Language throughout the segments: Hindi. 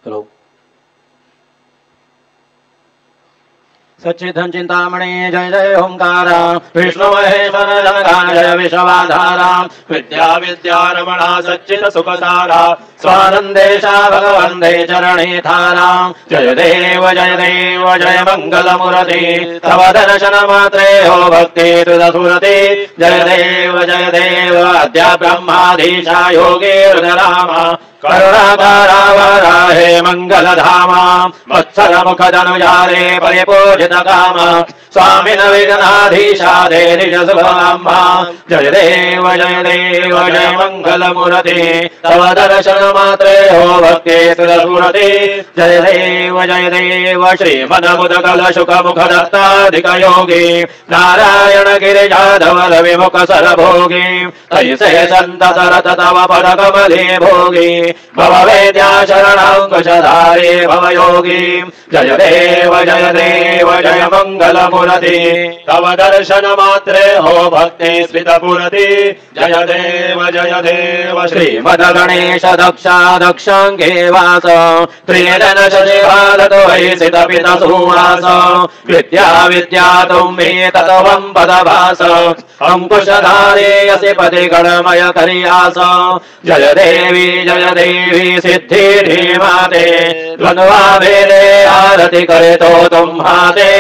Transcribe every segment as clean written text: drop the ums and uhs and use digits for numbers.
हेलो सच्चिदं चिंतामणि जय जय ओंकार विष्णु महेश्वर जगदान जय विश्वाधारा विद्या विद्यारमणा सच्चिद सुखसारा स्वानंदेशा भगवंदे चरणे थारा जय देव जय मंगल मूर्ति तव दर्शन मात्रे हो भक्ति तुदसुरति जय देव अद्य ब्रह्माधीशा योगी रुद्रामा करुणाकारा वराहे मंगलधामा वत्सल मुखदनुजारे परिपूजित काम स्वामिन विघ्नाधीशा दे निज शुभाम्बा जय देव जय मंगल मूर्ति तव दर्शन मात्रे हो भक्ति सुरसुरति जय देव श्रीमद मुदगल शुक मुख दत्ताधिक योगी नारायण गिरिजाधवल विमुख सरभोगी ऐसे संतत रत तव पद कमले भोगी भव वेद्या शरणांकुशधारे भव योगी जय देव जय मंगल मूर्ति तव दर्शन मात्रे हो भक्ति स्मित पूर्ति जय देव श्रीमद गणेश दक्षा दक्षांगे वास त्रिजन शशिवादतो वैसित पित सुवास विद्या तुम्हे तत्वं पदभास अंकुशधारे असि पदि गणमय करियास जय देवी सिद्धि माते द्वंद्वा भेदे आरती करे तो तुम्हाते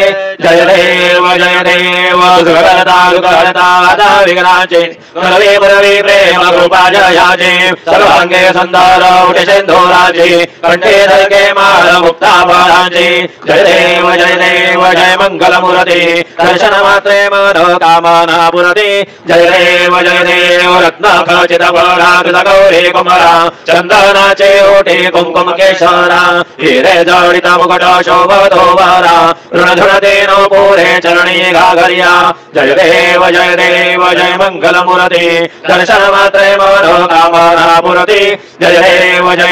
जय देव सुगरता विघ्नाचे रवि प्रेम कृपा जयाचे सर्वांगे सुंदर उठे सिंधुराचे कंठे धरके माळ मुक्ता फळाचे जय देव जय मंगल मूर्ति दर्शन मात्रे मन कामना पुरते जय देव रत्न खचित फळा गौरी कुमरा चंदनाचे ओठे कुंकुम केशरा हिरे जडित मुकुट शोभतो वारा ऋणधुरतेनो पुरे चरणी घाघर्या जय देव जय मंगल मूर्ति दर्शन मात्रे मनो कामना पुरति जय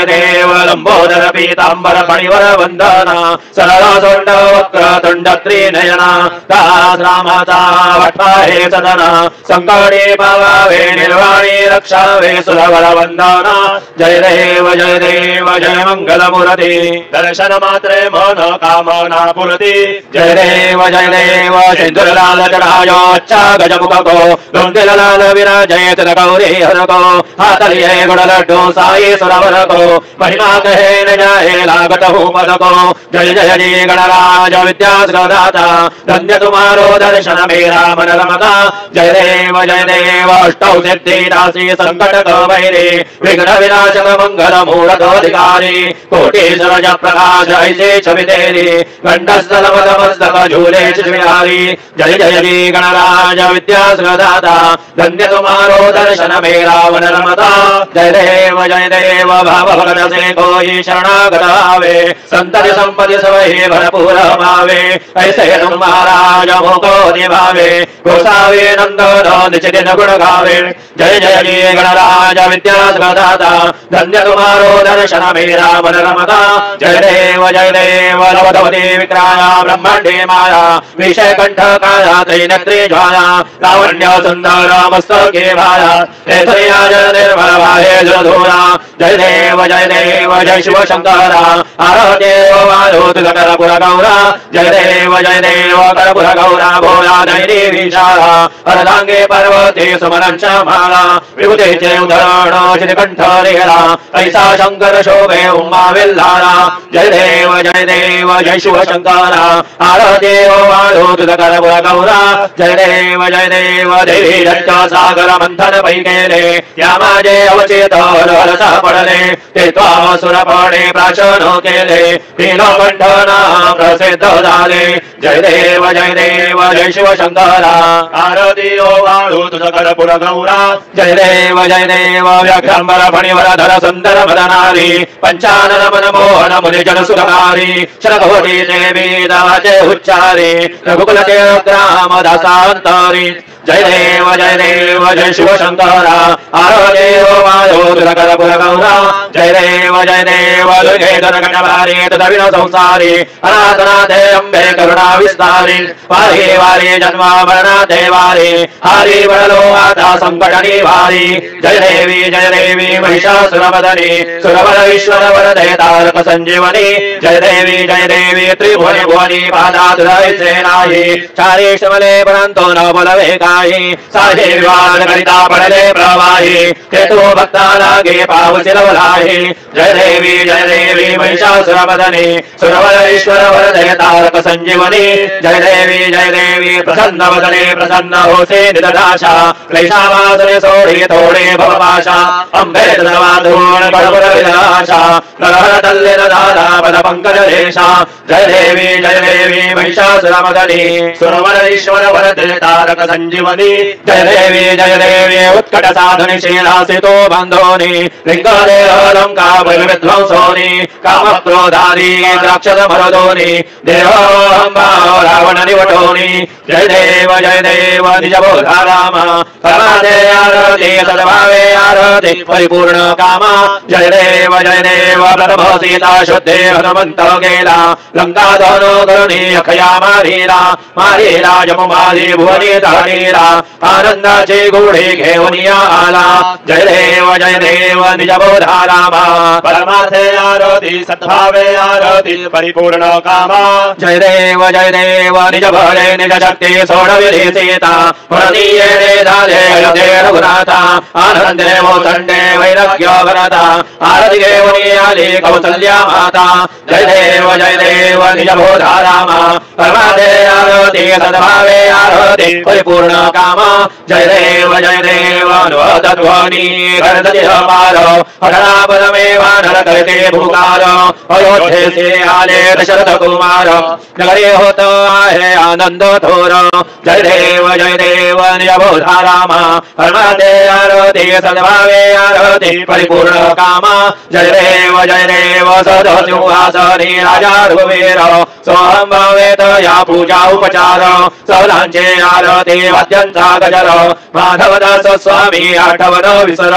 देव लंबोदर पीतांबर फणिवर वंदना सरल सोंड वक्र तुंड त्रिनयना दास रामाचा वट्टाहे सदना संकटे पावावे निर्वाणी रक्षावे सुरवर वंदना जय देव जय मंगल मूर्ति दर्शन मात्रे मनो कामना पुरति जय देव सिंदूर लाल चढ़ायो अच्छा गजमुख को धुंधिल लाल विराजय तिल गौरी हर को हाथ लिए गुड़ लड्डू साई सुरवर को महिमा कहे न जाए लागत हूँ पद को जय जी गणराज विद्यादाता धन्य तुम्हारो दर्शन मेरा मन रमता जय देव अष्टौ सिद्धि दासी संकट कवैरे विघ्न विनाशक मंगल मूर्धोधिकारी कोटि सरज प्रकाश ऐसे छवि तेरी कंठस्थल मस्तक झूले श्रीहरि जय जी गणराज विद्यादाता धन्य तुम्हारो दर्शन मेरा मन रमता जय देव भाव भगत से कोई शरणागत आवे संतति संपत्ति सब ही भरपूर भावे ऐसे तुम महाराज मोको निभावे गोसावे नंदन निचिदिन गुण गावे जय जी गणराज विद्यादाता धन्य तुम्हारो दर्शन मेरा मन रमता जय देव लवधवती विक्राया ब्रह्मांडे माया विषय कंठ काया त्रिनेत्री ज्वाला लावण्य सुंदर मस्तके भाया निर्मल भाहे जलधूरा जय देव जय शिव शंकरा आरदेव मारुत कर्पूर गौरा जय देव कर्पूर गौरा भोला दैनी विशाला अर्धांगे पर्वते सुमनं श्यामाला विभूतेचे उधरण श्रीकंठ रेला ऐसा शंकर शोभे उमा विल्लाला जय देव जय शिव शंकरा आरदेव मारुत कर्पूर गौरा जय देव देवी दत्त सागर मंथन पैकेले या माझे अवचेत हरसा पडले ते त्वासुर पडे प्राशन केले नीलकंठना प्रसिद्ध झाले जय देव जय शिव शंकरा आरती ओ वाळू तुझ कर्पूर गौरा जय देव व्याघ्रांबर फणिवर धर सुंदर मदनारी पंचानन मनमोहन मुनि जन सुखकारी शरघोटी देवी दाचे उच्चारी रघुकुलते ग्राम दासांतरी जय देव जय शिव शंकरा आरदेव मायो कर्पूर गौरा जय देव दुर्गे दुर्गणवारी तदविनो संसारी अनाथनाथे अम्बे करुणा विस्तारी वारी वारी जन्मा मरणाथे वारी हरि बलो आता संकट निवारी जय देवी महिषासुरमदनी सुरवर ईश्वर वरदे तारक संजीवनी जय देवी त्रिभुवनी भुवनी पादातुरैसेनाहि चारेशमले परंतो न बलवेकाहि साहे विवाद करिता पडले प्रवाही केतु भक्ता लागे पावसिलवलाहि जय देवी महिषासुरमदनी सुरवर ईश्वर वरदे तारक संजीवनी जय देवी प्रसन्न वदने प्रसन्न होसे निददाशा क्लेशावासने सोढे थोडे भवपाशा अंबे तदवाधूण बडबड विनाशा प्रहर तल्ले दादा पद पंकज देशा जय देवी महिषासुरमदनी सुरवर ईश्वर वरदे तारक संजीवनी जय देवी उत्कट साधनि शीलासितो बंधोनि लिंगदे अलंका विध्वंसोनि काम क्रोधादि राक्षस मरदोनि देहोऽहंभा रावण निवटोनि जय देव निज बोधा राम परमादे आरति सद्भावे आरति परिपूर्ण कामा जय देव प्रथम सीता शुद्धे हनुमंत गेला लंका दोनो करुणी अखया मारीला जमुमारी भुवनी धारीला आनंदाची गुढी घेऊन आला जय देव निज बोधा राम परमार्थे आरती सद्भावे आरती परिपूर्ण कामा जय देव निज भले निज शक्ती सोडविली सीता प्रणीये झाले अयोध्ये रघुनाथा आनंदे मोसंडे वैराग्य भरता आरती घेऊन आली कौसल्या माता जय देव निज बोधा राम परमार्थे आरती सद्भावे आरती परिपूर्ण कामा जय देव अनुवदध्वनि गणपति पार हरणापदमेव नर करते भूकार अयोध्ये से आले दशरथ कुमार नगरे होता है आनंद थोर जय देव निज बोधा राम परमार्थे आरती सद्भावे आरती परिपूर्ण कामा जय देव सदो सिंहासनी राजा रघुवीर सोहम भवेत या पूजा उपचार सौलांचे आरती वाद्यंचा गजर माधव दास स्वामी आठवन विसर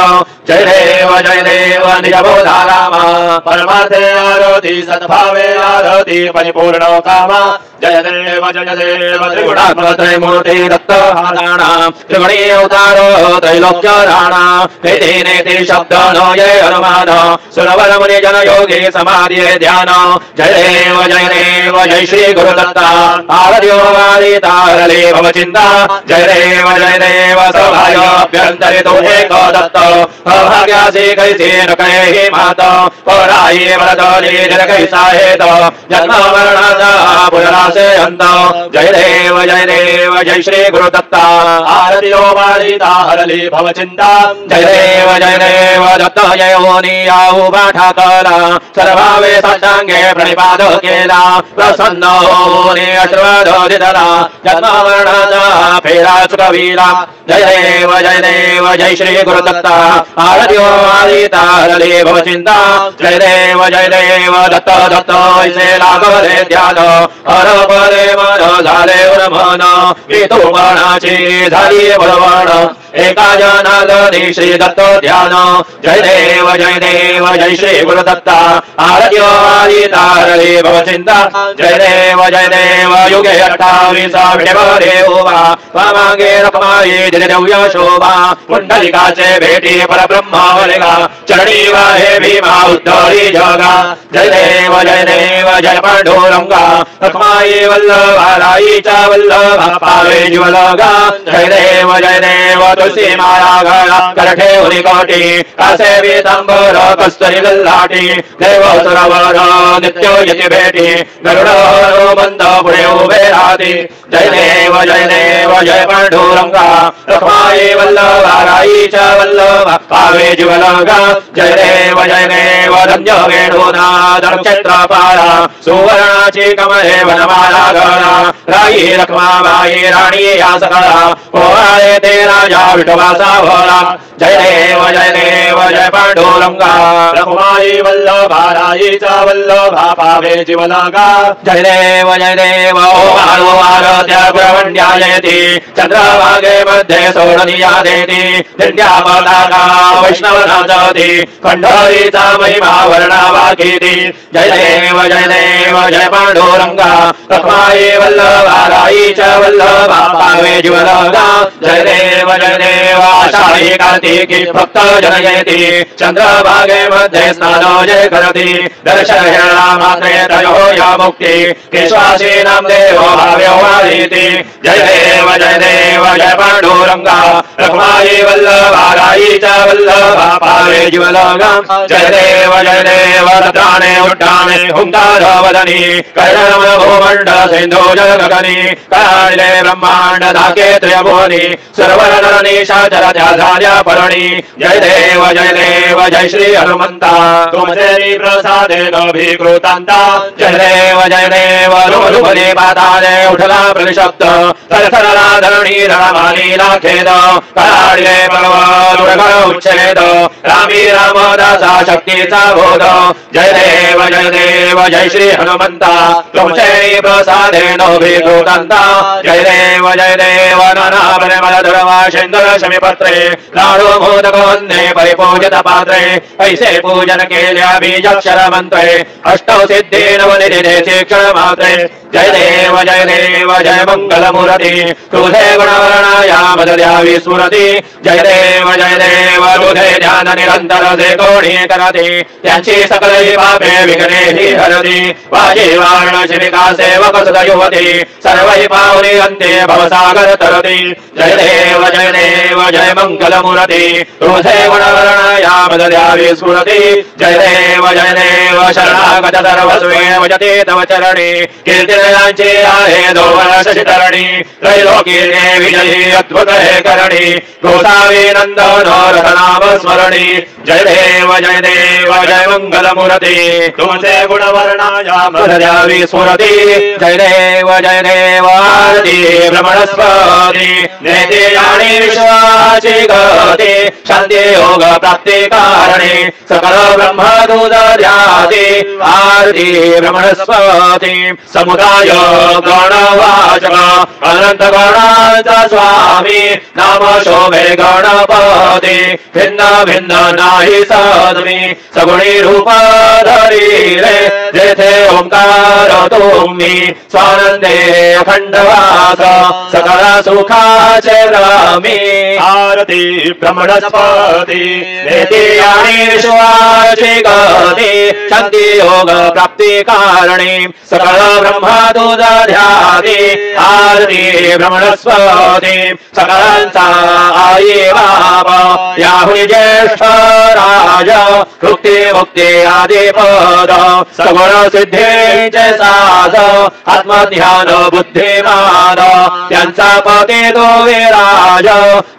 जय देव निज बोधा राम परमार्थे आरती सद्भावे आरती परिपूर्ण कामा जय देव त्रिगुणात्मक त्रैमूर्ति दत्त हाराणा त्रिगुणी अवतारो त्रैलोक्य राणा नेति शब्द नो ये हनुमान सुरवर मुनि जन योगी समाधि ध्यान जय देव जय श्री गुरुदत्ता आरत्यो वारिता हरले भव चिंता जय देव सौभाग्याभ्यंतरितो एक दत्त अभाग्यासी कैसे न कहे मात पराई वरदली कैसा हेत जन्म मरणाचा पुनरासे अंत जय देव जय श्री गुरुदत्ता आरतियो वारिता हरली भव चिंता जय देव दत्त जय होनी आऊ बाठा कला सर्वावे साष्टांगे प्रणिपात केला प्रसन्न होनी आशीर्वाद दिला जन्म मरणाचा फेरा चुकविला जय देव जय श्री गुरुदत्ता आरतियो वारिता हरली भव चिंता जय देव दत्त ऐसे लागले ध्यान हर परे मन झाले मन वितू मनाची झाली बळवण एका जनार्दनी श्री दत्त ध्यान जय देव जय श्री गुरुदत्ता आरत्यो वारिता हरली भव चिंता जय देव युगे 28 विडे उभा वामांगे रखमाई दिव्य शोभा पुंडलिकाचे भेटी परब्रह्म वलिगा चरणी वाहे भीमा उद्धरी जगा जय देव जय पांडुरंगा रखमाई वल्लभा राईचा वल्लभा पावे ज्वलगा जय देव तुलसी माला गळा करठे उरी कोटी कासे पीतांबर कस्तुरी ललाटी देव सुरवर नित्य यति भेटी गरुड बंद पुढे उभे राहती जय देव जय पांडुरंगा रखमाई वल्लभा राईचा वल्लभा पावे ज्वलगा जय देव धन्य वेणुनाद नक्षत्रपाला सुवर्णाची कमळे वनमाला गळा राई रखमाबाई राणी या सकळा पोहाळे ते राजा या विठोबाचा भोला जय देव जय पांडुरंगा रखुमाई वल्लभाराईचा वल्लभा पावे जीवनागा जय देव ओमालो आरत्या ब्रह्मण्यायती चंद्रभागे मध्ये सोडनिया देती दिंड्या पताका वैष्णव नाचती खंडोरीचा महिमा वर्णावाकीती जय देव जय पांडुरंगा रखुमाई वल्लभाराईचा वल्लभा पावे जीवनागा जय देव आषाढी कार्तिकी भक्त जनयती चंद्रभागे मध्ये स्नानोजय करती दर्शना मात्रे त्रयो या मुक्ति केशवासी नाम देव भाव्यो वारीति जय देव जय पांडुरंगा रखुमाई वल्लभाराई च वल्लभा पावे जीवलोगा जय देव रत्राणे उड्डाणे हुंकार वदनी कर्णम भूमंड सिंधु जगगनी काले ब्रह्मांड धाके त्रयभुवनी सर्वनरनी शाचर ध्याधार्य परणी जय देव जय श्री हनुमंता तुमसे प्रसादेन भीकृतांता जय देव रुमरुमने पाताले उठला प्रतिशब्द थरथरला धरणी रणमानी खेद काळे पर्वत उच्छेद रामी रामदासा शक्तीचा बोध जय देव जय श्री हनुमंता तुमचे प्रसादेन भीकृतांता जय देव नाना परिमल धर्मा शेंदर शमीपत्रे लाडू मोदक वंदे परिपूजित पात्रे ऐसे पूजन केल्या बीजाक्षर मंत्रे अष्टौ सिद्धि नवनिधे शिक्षण मात्रे जय देव जय मंगल मूर्ति तुझे गुणवर्णाया मदद्यावी स्फुरती जय देव तुझे ध्यान निरंतर से कोणी करती त्यांची सकल पापे विघ्ने ही हरती वाजी वाराणसी विकासे वकसद युवती सर्व पावनी अंते भवसागर तरती जय देव जय मंगल मूर्ति तुझे गुणवर्णाया मदद्यावी स्फुरती जय देव शरणागत सर्वस्वे भजते तव चरणी कीर्तिनयांची आहे दोवर शशितरणी त्रैलोकीने विजयी अद्भुत हे करणी गोसावी नंदन रथनाम स्मरणी जय देव जय मंगल मूर्ति तुमचे गुणवर्णाया मदद्यावी स्फुरती जय देव आरती भ्रमणस्पती नेते आणि विश्वाची गती शांती योग प्राप्ती कारणे सकल ब्रह्म दूध ध्याती आरती भ्रमणस्पती समुदाय गणवाचक अनंत गणांचा स्वामी नाम शोभे गणपती भिन्न भिन्न नाही सदमी सगुणी रूप धरिले जेथे ओंकार तुम्ही स्वानंदे अखंडवास सकल सुखाचे रमी आरती ब्रह्मणस्पती नेती आणि विश्वाची गती शांती योग प्राप्ती कारणे सकल ब्रह्म दूध ध्याती आरती भ्रमणस्पती सकलांचा आई बाबा याहुनी ज्येष्ठ राज मुक्ती आदी पद सगुण सिद्धीचे साध आत्मध्यान बुद्धिमान त्यांचा पती तो विराज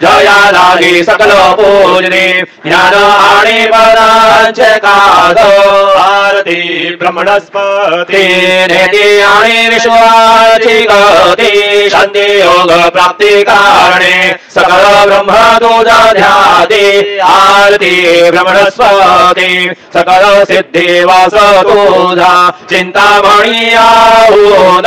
जया लागी सकल पूजनी ज्ञान आणि पदांचे काद आरती ब्रह्मणस्पती नेती आणि विश्वाची गती शांती योग प्राप्ती कारणे सकल ब्रह्म दूध ध्याती आरती ब्रह्मणस्पती सकल सिद्धी वास तुझा चिंतामणी आहून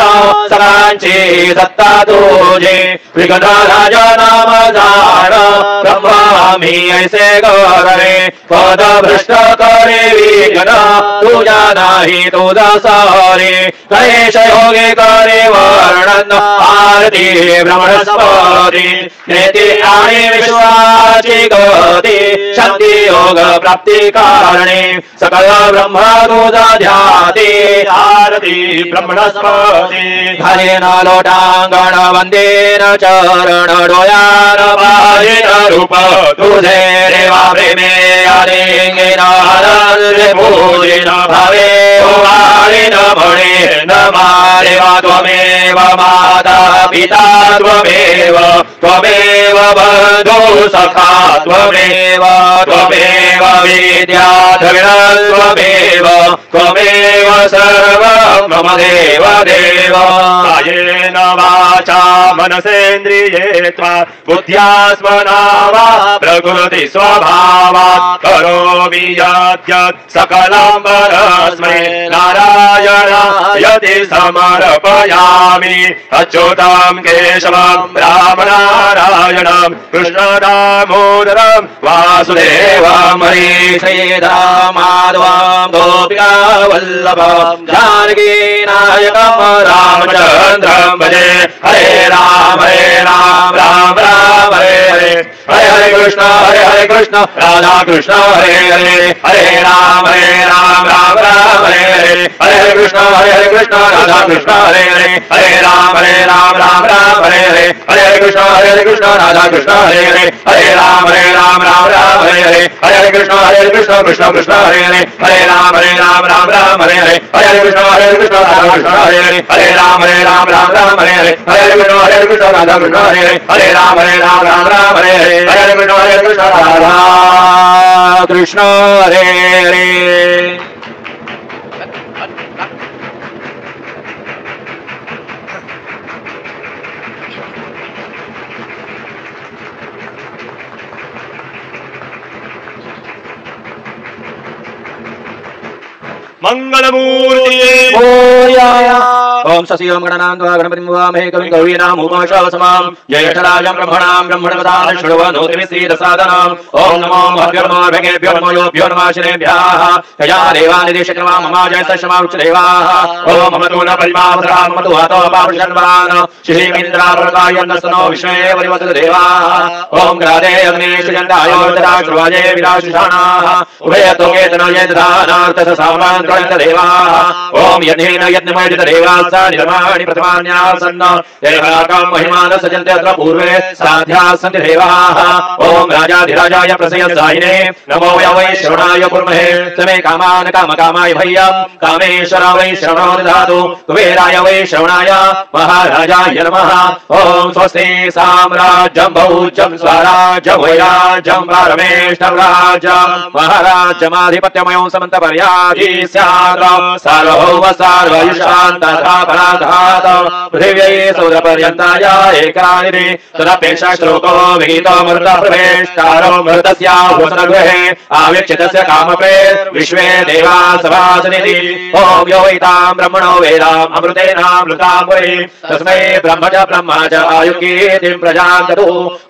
सकांची सत्ता तुझी विघ्न राज नाम जाण ब्रह्मामी ऐसे करे पद भ्रष्ट करे विघ्न तुझा नाही तुझा सारे गणेश योगे करे वर्णन आरती ब्रह्मणस्पती नेती आणि विश्वाची गती शांती योग प्राप्ती कारणे सकल ब्रह्म दूध ध्याती आरती ब्रह्मणस्पती घालेन लोटांगण वंदेन चरण डोयान पाहिन रूप तुझे देवा प्रेमे आलिंगेन आनंदे पूजिन भावे ओवाळीन म्हणे नमा देवा त्वमेव माता पिता त्वमेव बंधु सखा त्वमेव विद्या त्वमेव त्वमेव सर्वं मम देव देव कायेन वाचा मनसेन्द्रिये त्वा बुद्ध्यात्मना वा प्रकृति स्वभावात् करोमि यद्यत् सकलं परस्मै नारायणायति समर्पयामि अच्युतं केशवं रामनारायणं कृष्णदामोदरं वासुदेवं हरे श्रीरामाधवं गोपिका वल्लभं जानकीनायकं रामचन्द्रं भजे हरे राम राम राम हरे हरे हरे हरे कृष्ण राधा कृष्ण हरे हरे हरे राम राम राम हरे हरे हरे हरे कृष्ण राधा कृष्ण हरे हरे हरे राम राम हरे हरे हरे हरे कृष्ण राधा कृष्ण हरे हरे हरे राम राम हरे हरे हरे हरे कृष्ण कृष्ण कृष्ण हरे हरे हरे राम राम हरे हरे हरे हरे कृष्ण राधा कृष्ण हरे हरे हरे राम राम हरे हरे हरे हरे कृष्ण राधा कृष्ण हरे हरे हरे राम राम हरे हरे हरे हरे कृष्ण राधा कृष्ण हरे हरे मंगलमूर्तिये मोरया ओम शशि ओम गणनान्त्वा गणपतिं वामहे कविं गौरीणाम् उमाशावसमां ज्येष्ठराजं ब्रह्मणां ब्रह्मणवदानं शृण्वन्नोतिविश्रीदसादनम् ओम नमो महभ्यो नमो योभ्यो नमः श्रेभ्यः यया देवानिदेशकर्मा ममाजय सशमावृक्षदेवाः ओम ममतो न परिमावसरा ममतो हातो पावृषन्वान् श्रीमिन्द्रावृतायन्नस्तनो विश्वे परिवसत देवाः ओम ग्रादे अग्नेश जन्दायोर्दरा श्रुवाजे विराशुषाणाः उभयतोके तनये दधानार्थस सामान् देवाः ओम यज्ञेन यज्ञमयजित देवाः निर्माणि प्रथमान्यासन्न देवाकं महिमान सजन्ते अत्र पूर्वे साध्याः सन्ति देवाः ओम राजाधिराजाय प्रसयसायिने नमो वै श्रवणाय कुर्महे समे कामान् कामकामाय भय्यं कामेश्वर वै श्रवणो ददातु कुबेराय वै श्रवणाय महाराजाय नमः ओम स्वस्ति साम्राज्यं भौज्यं स्वराज्यं वैराज्यं पारमेष्ठं राज्यं महाराज्यमाधिपत्यमयं समन्तपर्याधि सार्वभौम सार्वयुषान् तथा पराधात पृथिव्यै सौरपर्यन्ताय एकरानिधि तदपेक्षा श्लोको विहितो मृतप्रवेष्टारो मृतस्याभूषणगृहे आवीक्षितस्य कामपे विश्वे देवा सभासनिधि ओम यो वैतां ब्रह्मणो वेदाम् अमृतेनामृतामुरे तस्मै ब्रह्म च आयुकीर्तिं प्रजां ददु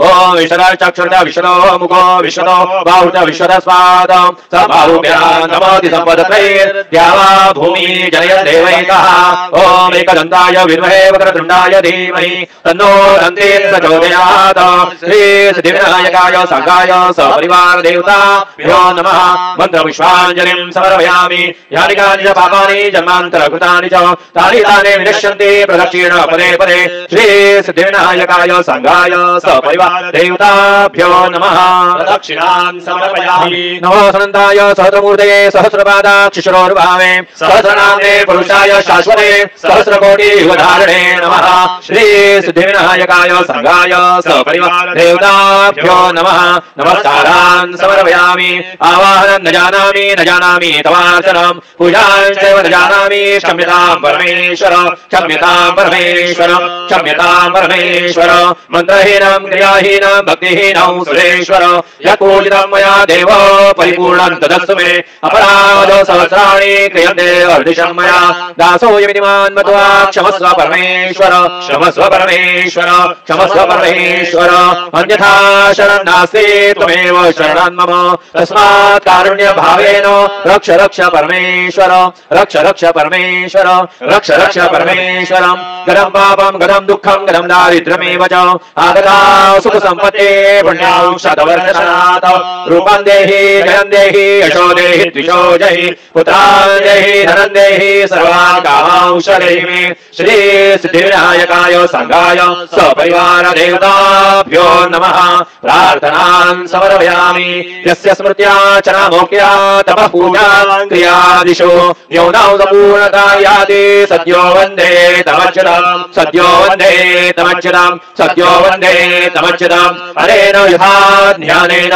ओम विश्वचक्षुर्च विश्वतो मुखो विश्वतो बाहुश्च विश्वतस्वादं स बाहुभ्यां नमोति सम्पदत्रये द्यावा भूमि जनय देवैकः ओम एकदन्ताय विद्महे वक्रतुण्डाय धीमहि तन्नो दन्ते प्रचोदयात् श्री सिद्धिविनायकाय संगाय सपरिवार देवताभ्यो नमः मंत्र पुष्पाञ्जलिं समर्पयामि यानि कानि च पापानि जन्मान्तरकृतानि च तानि तानि विनश्यन्ति प्रदक्षिण पदे पदे श्री सिद्धिविनायकाय संगाय सपरिवार देवताभ्यो नमः प्रदक्षिणां समर्पयामि नमो अनन्ताय सहस्रमूर्तये सहस्रपादाक्षिशरोर्भावे सहस्रनाम्ने पुरुषाय शाश्वते सहस्रकोटि युगधारणे नमः श्री सिद्धिविनायकाय संगाय सपरिवार देवताभ्यो नमः नमस्कारान् समर्पयामि आवाहनं न जानामि तवार्चनं पूजाञ्चैव न जानामि क्षम्यतां परमेश्वर मन्त्रहीनं क्रियाहीनं भक्तिहीनं सुरेश्वर यत्पूजितं मया देव परिपूर्णं तदस्तु मे अपराधो सहस्राणि क्रियन्ते अर्धिशं मया दासोऽयमिति मां मत्वा क्षमस्व परमेश्वर अन्यथा शरणं नास्ति त्वमेव शरणं मम तस्मात् कारुण्यभावेन रक्ष परमेश्वरं गदं पापं गदं दुःखं गदं दारिद्र्यमेव च आगता सुखसम्पत्ते पुण्यांशतवर्षनात् रूपं देहि जयं देहि यशो देहि द्विषो जहि पुत्रान् देहि धनं देहि सर्वान् कामांश देहि समर्पयामि श्री सिद्धिविनायकाय संघाय सपरिवार देवताभ्यो नमः प्रार्थनां समर्पयामि यस्य स्मृत्याचरणमोक्त्या तपः पूजा क्रियादिषु न्यूनां सम्पूर्णता याति सद्यो वन्दे तमच्युतां सद्यो वन्दे तमच्युतां सद्यो वन्दे तमच्युतां हरेण यथा ध्यानेन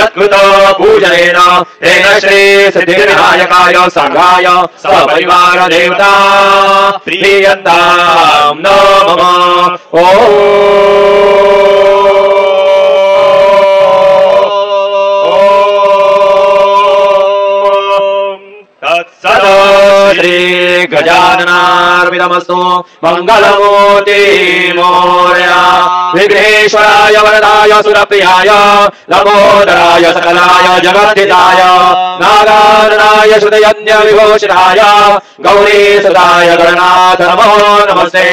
यत्कृतो पूजनेन तेन श्री सिद्धिविनायकाय संघाय सपरिवार देवता प्रीयन्तां नमः श्री गजाननार्पितमस्तु मंगलमूर्ति मोरया विघ्नेश्वराय वरदाय सुरप्रियाय लंबोदराय सकलाय जगद्धिताय नागाननाय श्रुतयज्ञ विभूषिताय गौरीसुताय गणनाथ नमो नमस्ते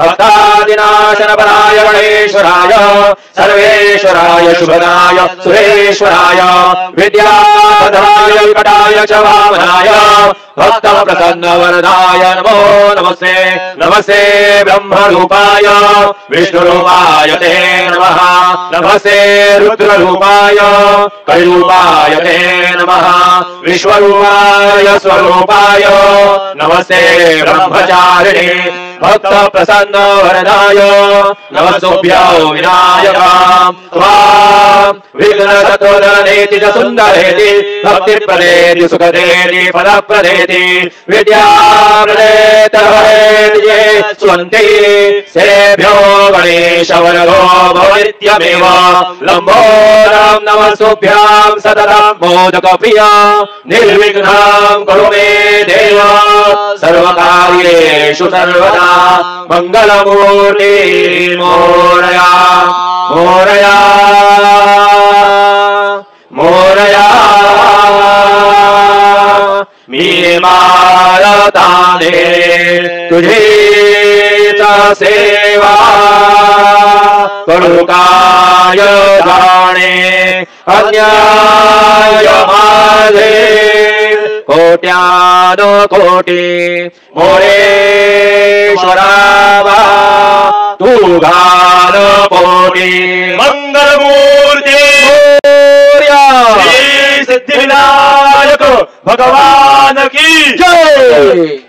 भक्तादिनाशनपराय गणेश्वराय सर्वेश्वराय शुभदाय सुरेश्वराय विद्यापदाय विकटाय च वामनाय भक्त प्रसन्न वरदाय नमो नमस्ते नमस्ते ब्रह्मरूपाय विष्णुरूपाय ते नमः नमस्ते रुद्ररूपाय कलिरूपाय ते नमः विश्वरूपाय स्वरूपाय नमस्ते ब्रह्मचारिणे भक्त प्रसन्न वरदाय नमस्तुभ्यो विनायक त्वां विघ्नशत्रुधनेति च सुन्दरेति भक्तिप्रदेति सुखदेति फलप्रदेति विद्याप्रदेतरहेति ये स्वन्ति सेभ्यो गणेशवरदो भवनित्यमेव लम्बोदरं नमस्तुभ्यां सततं मोदकप्रिया निर्विघ्नं कुरु मे देव सर्वकार्येषु सर्वदा मंगलमूर्ति मोरया मोरया मोरया मी मारताने तुझे सेवा करुकाय जाणे अन्याय माझे कोट्यानो कोटी मोरेश्वरावा तू घाल पोटी मंगलमूर्ती श्री सिद्धिविनायक भगवान की जय।